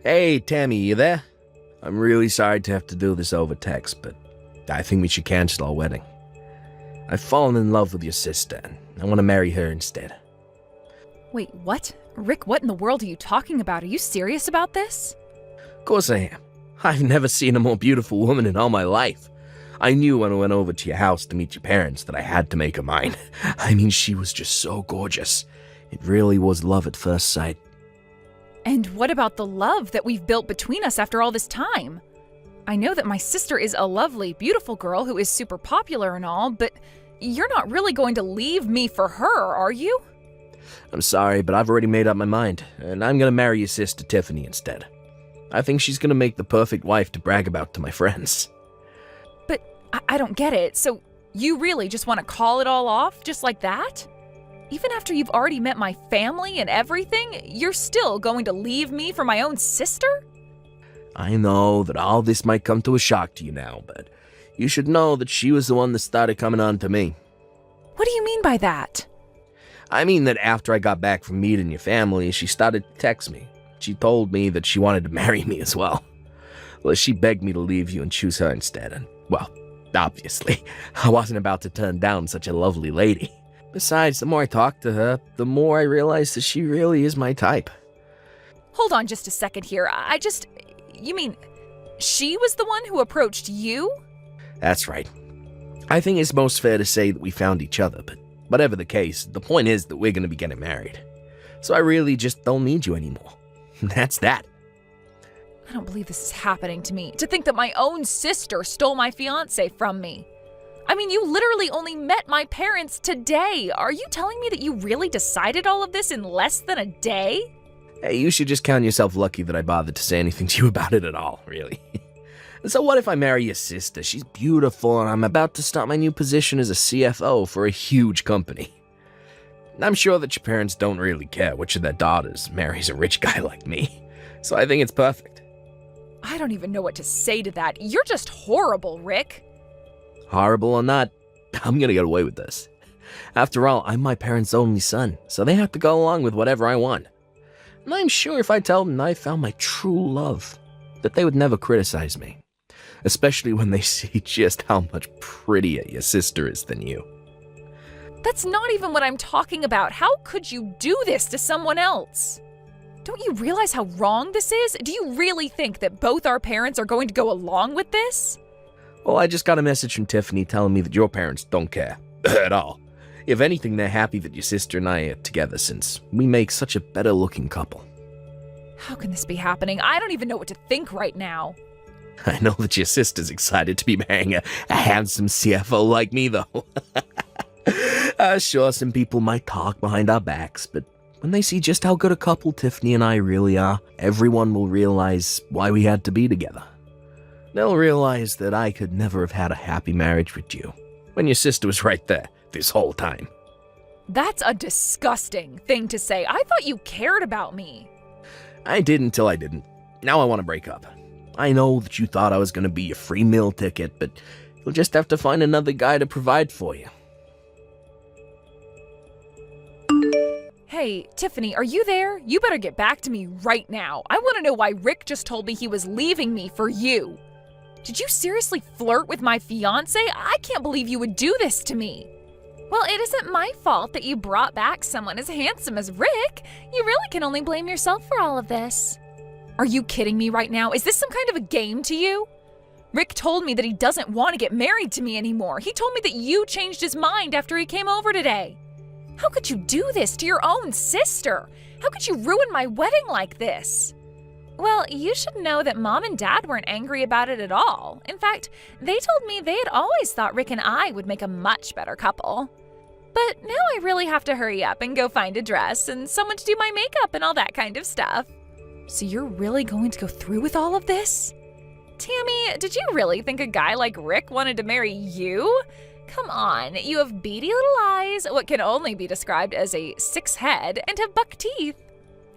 Hey, Tammy, you there? I'm really sorry to have to do this over text, but I think we should cancel our wedding. I've fallen in love with your sister, and I want to marry her instead. Wait, what? Rick, what in the world are you talking about? Are you serious about this? Of course I am. I've never seen a more beautiful woman in all my life. I knew when I went over to your house to meet your parents that I had to make her mine. I mean, she was just so gorgeous. It really was love at first sight. And what about the love that we've built between us after all this time? I know that my sister is a lovely, beautiful girl who is super popular and all, but you're not really going to leave me for her, are you? I'm sorry, but I've already made up my mind, and I'm gonna marry your sister Tiffany instead. I think she's gonna make the perfect wife to brag about to my friends. But I don't get it. So you really just want to call it all off just like that? Even after you've already met my family and everything, you're still going to leave me for my own sister? I know that all this might come to a shock to you now, but you should know that she was the one that started coming on to me. What do you mean by that? I mean that after I got back from meeting your family, she started to text me. She told me that she wanted to marry me as well. Well, she begged me to leave you and choose her instead, and, well, obviously, I wasn't about to turn down such a lovely lady. Besides, the more I talked to her, the more I realized that she really is my type. Hold on just a second here. You mean, she was the one who approached you? That's right. I think it's most fair to say that we found each other, but whatever the case, the point is that we're going to be getting married. So I really just don't need you anymore. That's that. I don't believe this is happening to me. To think that my own sister stole my fiancé from me. I mean, you literally only met my parents today. Are you telling me that you really decided all of this in less than a day? Hey, you should just count yourself lucky that I bothered to say anything to you about it at all, really. So what if I marry your sister? She's beautiful, and I'm about to start my new position as a CFO for a huge company. I'm sure that your parents don't really care which of their daughters marries a rich guy like me, so I think it's perfect. I don't even know what to say to that. You're just horrible, Rick. Horrible or not, I'm gonna get away with this. After all, I'm my parents' only son, so they have to go along with whatever I want. And I'm sure if I tell them I found my true love, that they would never criticize me. Especially when they see just how much prettier your sister is than you. That's not even what I'm talking about. How could you do this to someone else? Don't you realize how wrong this is? Do you really think that both our parents are going to go along with this? Well, I just got a message from Tiffany telling me that your parents don't care. At all. If anything, they're happy that your sister and I are together since we make such a better-looking couple. How can this be happening? I don't even know what to think right now. I know that your sister's excited to be marrying a handsome CFO like me, though. Sure, some people might talk behind our backs, but when they see just how good a couple Tiffany and I really are, everyone will realize why we had to be together. They'll realize that I could never have had a happy marriage with you, when your sister was right there this whole time. That's a disgusting thing to say. I thought you cared about me. I did until I didn't. Now I want to break up. I know that you thought I was going to be your free meal ticket, but you'll just have to find another guy to provide for you. Hey, Tiffany, are you there? You better get back to me right now. I want to know why Rick just told me he was leaving me for you. Did you seriously flirt with my fiancé? I can't believe you would do this to me. Well, it isn't my fault that you brought back someone as handsome as Rick. You really can only blame yourself for all of this. Are you kidding me right now? Is this some kind of a game to you? Rick told me that he doesn't want to get married to me anymore. He told me that you changed his mind after he came over today. How could you do this to your own sister? How could you ruin my wedding like this? Well, you should know that Mom and Dad weren't angry about it at all. In fact, they told me they had always thought Rick and I would make a much better couple. But now I really have to hurry up and go find a dress and someone to do my makeup and all that kind of stuff. So you're really going to go through with all of this? Tammy, did you really think a guy like Rick wanted to marry you? Come on, you have beady little eyes, what can only be described as a 6 head, and have buck teeth.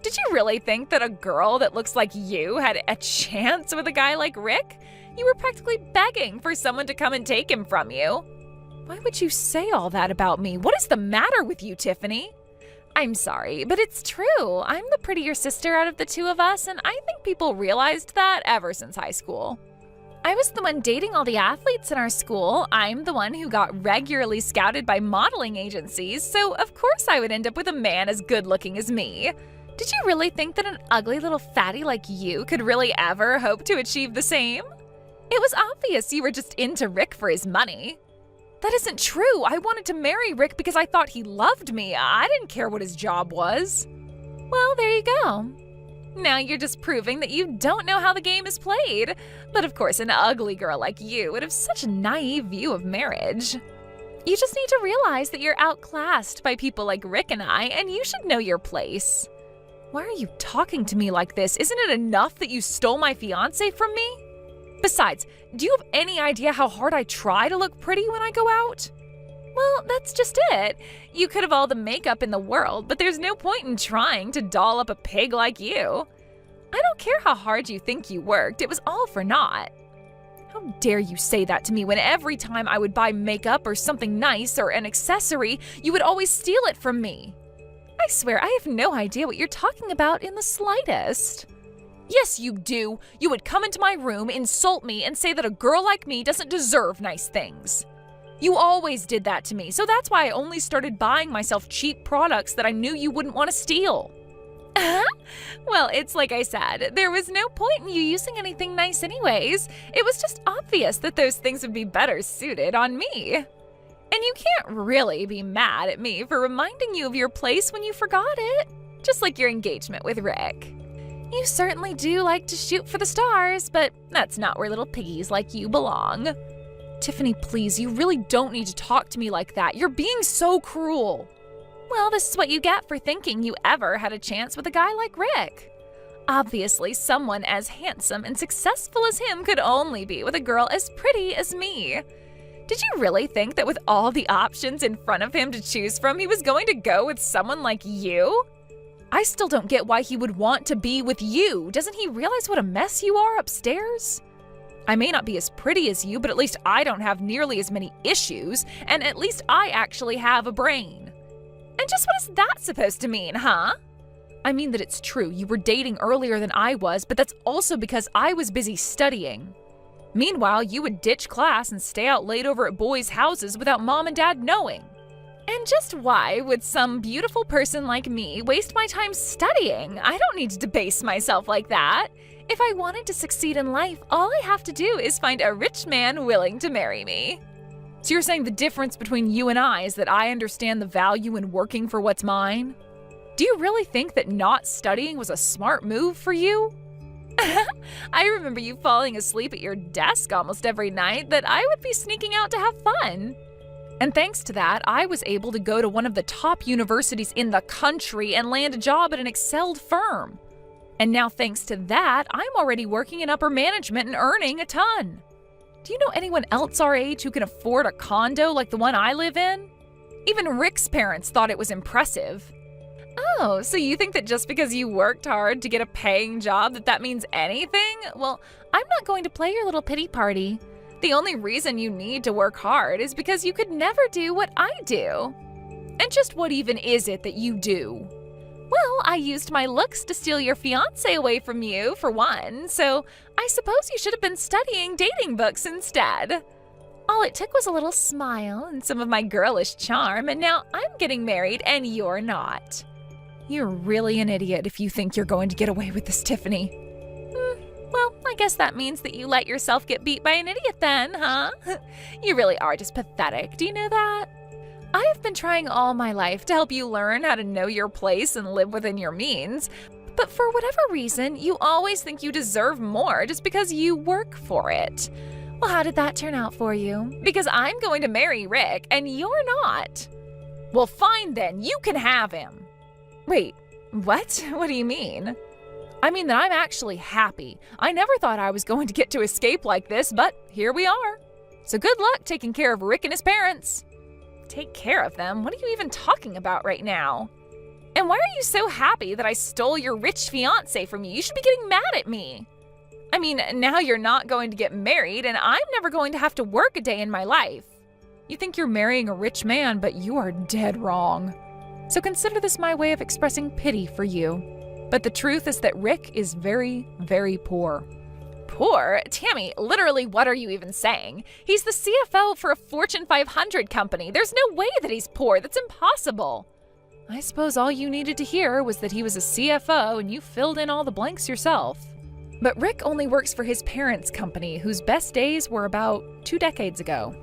Did you really think that a girl that looks like you had a chance with a guy like Rick? You were practically begging for someone to come and take him from you. Why would you say all that about me? What is the matter with you, Tiffany? I'm sorry, but it's true. I'm the prettier sister out of the two of us, and I think people realized that ever since high school. I was the one dating all the athletes in our school. I'm the one who got regularly scouted by modeling agencies, so of course I would end up with a man as good-looking as me. Did you really think that an ugly little fatty like you could really ever hope to achieve the same? It was obvious you were just into Rick for his money. That isn't true. I wanted to marry Rick because I thought he loved me. I didn't care what his job was. Well, there you go. Now you're just proving that you don't know how the game is played. But of course, an ugly girl like you would have such a naive view of marriage. You just need to realize that you're outclassed by people like Rick and I, and you should know your place. Why are you talking to me like this? Isn't it enough that you stole my fiancé from me? Besides, do you have any idea how hard I try to look pretty when I go out? Well, that's just it. You could have all the makeup in the world, but there's no point in trying to doll up a pig like you. I don't care how hard you think you worked, it was all for naught. How dare you say that to me when every time I would buy makeup or something nice or an accessory, you would always steal it from me? I swear I have no idea what you're talking about in the slightest. Yes, you do. You would come into my room, insult me, and say that a girl like me doesn't deserve nice things. You always did that to me, so that's why I only started buying myself cheap products that I knew you wouldn't want to steal. Well, it's like I said, there was no point in you using anything nice anyways. It was just obvious that those things would be better suited on me. And you can't really be mad at me for reminding you of your place when you forgot it. Just like your engagement with Rick. You certainly do like to shoot for the stars, but that's not where little piggies like you belong. Tiffany, please, you really don't need to talk to me like that. You're being so cruel. Well, this is what you get for thinking you ever had a chance with a guy like Rick. Obviously, someone as handsome and successful as him could only be with a girl as pretty as me. Did you really think that with all the options in front of him to choose from, he was going to go with someone like you? I still don't get why he would want to be with you. Doesn't he realize what a mess you are upstairs? I may not be as pretty as you, but at least I don't have nearly as many issues, and at least I actually have a brain. And just what is that supposed to mean, huh? I mean that it's true, you were dating earlier than I was, but that's also because I was busy studying. Meanwhile, you would ditch class and stay out late over at boys' houses without mom and dad knowing. And just why would some beautiful person like me waste my time studying? I don't need to debase myself like that. If I wanted to succeed in life, all I have to do is find a rich man willing to marry me. So you're saying the difference between you and I is that I understand the value in working for what's mine? Do you really think that not studying was a smart move for you? I remember you falling asleep at your desk almost every night that I would be sneaking out to have fun. And thanks to that, I was able to go to one of the top universities in the country and land a job at an excelled firm. And now thanks to that, I'm already working in upper management and earning a ton. Do you know anyone else our age who can afford a condo like the one I live in? Even Rick's parents thought it was impressive. Oh, so you think that just because you worked hard to get a paying job that means anything? Well, I'm not going to play your little pity party. The only reason you need to work hard is because you could never do what I do. And just what even is it that you do? Well, I used my looks to steal your fiancé away from you, for one, so I suppose you should have been studying dating books instead. All it took was a little smile and some of my girlish charm, and now I'm getting married and you're not. You're really an idiot if you think you're going to get away with this, Tiffany. Well, I guess that means that you let yourself get beat by an idiot then, huh? You really are just pathetic, do you know that? I have been trying all my life to help you learn how to know your place and live within your means, but for whatever reason, you always think you deserve more just because you work for it. Well, how did that turn out for you? Because I'm going to marry Rick, and you're not. Well, fine then, you can have him. Wait, what? What do you mean? I mean that I'm actually happy. I never thought I was going to get to escape like this, but here we are. So good luck taking care of Rick and his parents. Take care of them? What are you even talking about right now? And why are you so happy that I stole your rich fiancé from you? You should be getting mad at me. I mean, now you're not going to get married, and I'm never going to have to work a day in my life. You think you're marrying a rich man, but you are dead wrong. So consider this my way of expressing pity for you. But the truth is that Rick is very, very poor. Poor? Tammy, literally what are you even saying? He's the CFO for a Fortune 500 company. There's no way that he's poor. That's impossible. I suppose all you needed to hear was that he was a CFO and you filled in all the blanks yourself. But Rick only works for his parents' company, whose best days were about 2 decades ago.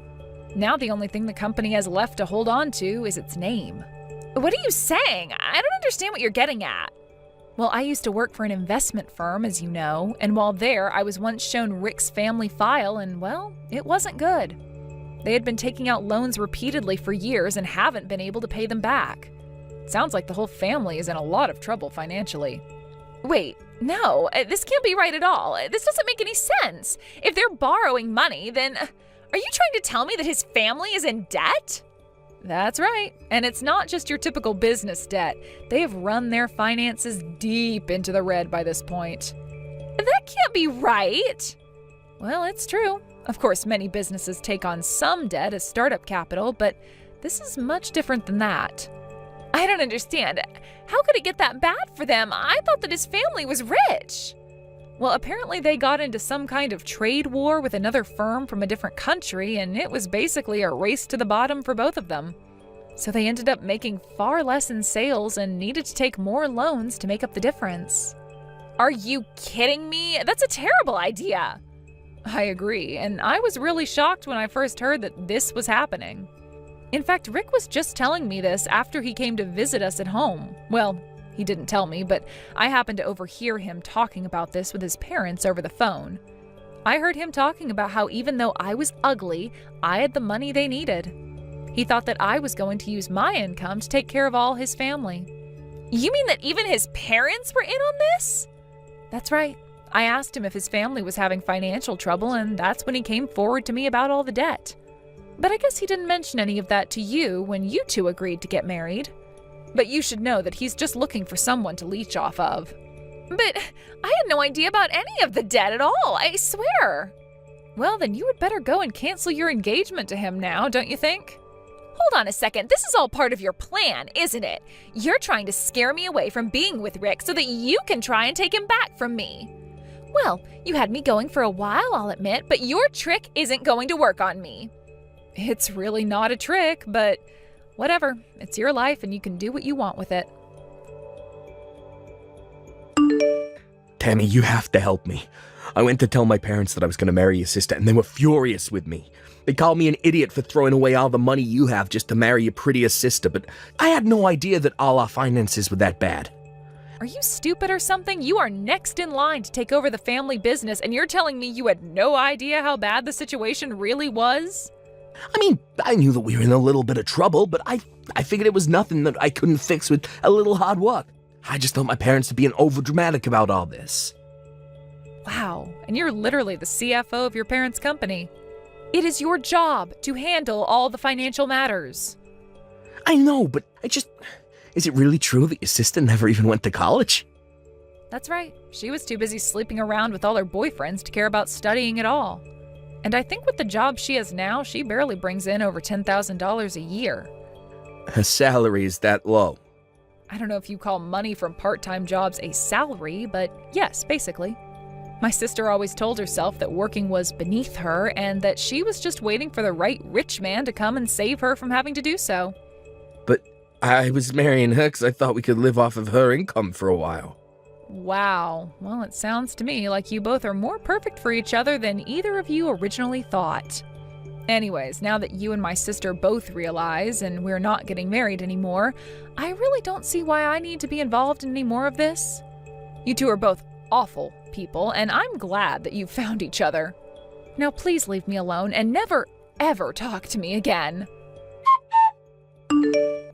Now the only thing the company has left to hold on to is its name. What are you saying? I don't understand what you're getting at. Well, I used to work for an investment firm, as you know, and while there, I was once shown Rick's family file, and well, it wasn't good. They had been taking out loans repeatedly for years and haven't been able to pay them back. Sounds like the whole family is in a lot of trouble financially. Wait, no, this can't be right at all. This doesn't make any sense. If they're borrowing money, then are you trying to tell me that his family is in debt? That's right, and it's not just your typical business debt. They have run their finances deep into the red by this point. That can't be right. Well, it's true. Of course, many businesses take on some debt as startup capital, but this is much different than that. I don't understand. How could it get that bad for them? I thought that his family was rich. Well, apparently they got into some kind of trade war with another firm from a different country, and it was basically a race to the bottom for both of them. So they ended up making far less in sales and needed to take more loans to make up the difference. Are you kidding me? That's a terrible idea. I agree, and I was really shocked when I first heard that this was happening. In fact, Rick was just telling me this after he came to visit us at home. Well, he didn't tell me, but I happened to overhear him talking about this with his parents over the phone. I heard him talking about how even though I was ugly, I had the money they needed. He thought that I was going to use my income to take care of all his family. You mean that even his parents were in on this? That's right. I asked him if his family was having financial trouble, and that's when he came forward to me about all the debt. But I guess he didn't mention any of that to you when you two agreed to get married. But you should know that he's just looking for someone to leech off of. But I had no idea about any of the debt at all, I swear. Well, then you would better go and cancel your engagement to him now, don't you think? Hold on a second, this is all part of your plan, isn't it? You're trying to scare me away from being with Rick so that you can try and take him back from me. Well, you had me going for a while, I'll admit, but your trick isn't going to work on me. It's really not a trick, but whatever. It's your life and you can do what you want with it. Tammy, you have to help me. I went to tell my parents that I was going to marry your sister, and they were furious with me. They called me an idiot for throwing away all the money you have just to marry your prettier sister, but I had no idea that all our finances were that bad. Are you stupid or something? You are next in line to take over the family business, and you're telling me you had no idea how bad the situation really was? I mean, I knew that we were in a little bit of trouble, but I figured it was nothing that I couldn't fix with a little hard work. I just thought my parents were being overdramatic about all this. Wow, and you're literally the CFO of your parents' company. It is your job to handle all the financial matters. I know, but is it really true that your sister never even went to college? That's right. She was too busy sleeping around with all her boyfriends to care about studying at all. And I think with the job she has now, she barely brings in over $10,000 a year. Her salary is that low. I don't know if you call money from part-time jobs a salary, but yes, basically. My sister always told herself that working was beneath her and that she was just waiting for the right rich man to come and save her from having to do so. But I was marrying her because I thought we could live off of her income for a while. Wow. Well, it sounds to me like you both are more perfect for each other than either of you originally thought. Anyways, now that you and my sister both realize and we're not getting married anymore, I really don't see why I need to be involved in any more of this. You two are both awful people, and I'm glad that you found each other. Now please leave me alone and never, ever talk to me again.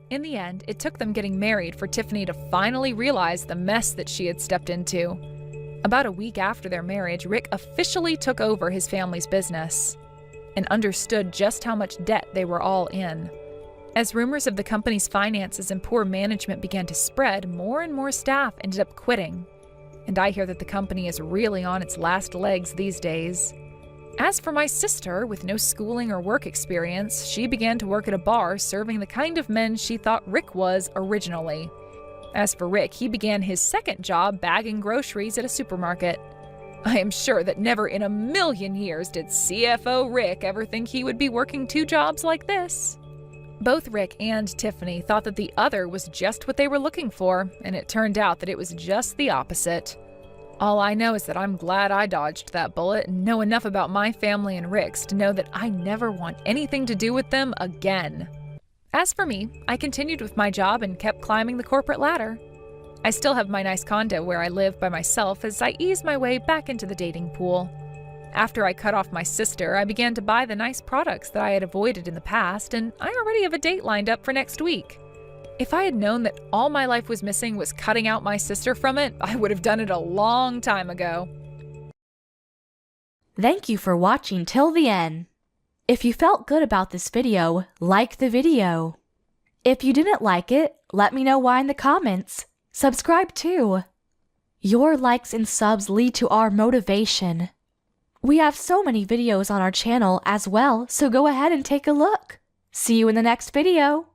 In the end, it took them getting married for Tiffany to finally realize the mess that she had stepped into. About a week after their marriage, Rick officially took over his family's business and understood just how much debt they were all in. As rumors of the company's finances and poor management began to spread, more and more staff ended up quitting. And I hear that the company is really on its last legs these days. As for my sister, with no schooling or work experience, she began to work at a bar serving the kind of men she thought Rick was originally. As for Rick, he began his second job bagging groceries at a supermarket. I am sure that never in a million years did CFO Rick ever think he would be working two jobs like this. Both Rick and Tiffany thought that the other was just what they were looking for, and it turned out that it was just the opposite. All I know is that I'm glad I dodged that bullet and know enough about my family and Rick's to know that I never want anything to do with them again. As for me, I continued with my job and kept climbing the corporate ladder. I still have my nice condo where I live by myself as I ease my way back into the dating pool. After I cut off my sister, I began to buy the nice products that I had avoided in the past, and I already have a date lined up for next week. If I had known that all my life was missing was cutting out my sister from it, I would have done it a long time ago. Thank you for watching till the end. If you felt good about this video, like the video. If you didn't like it, let me know why in the comments. Subscribe too. Your likes and subs lead to our motivation. We have so many videos on our channel as well, so go ahead and take a look. See you in the next video.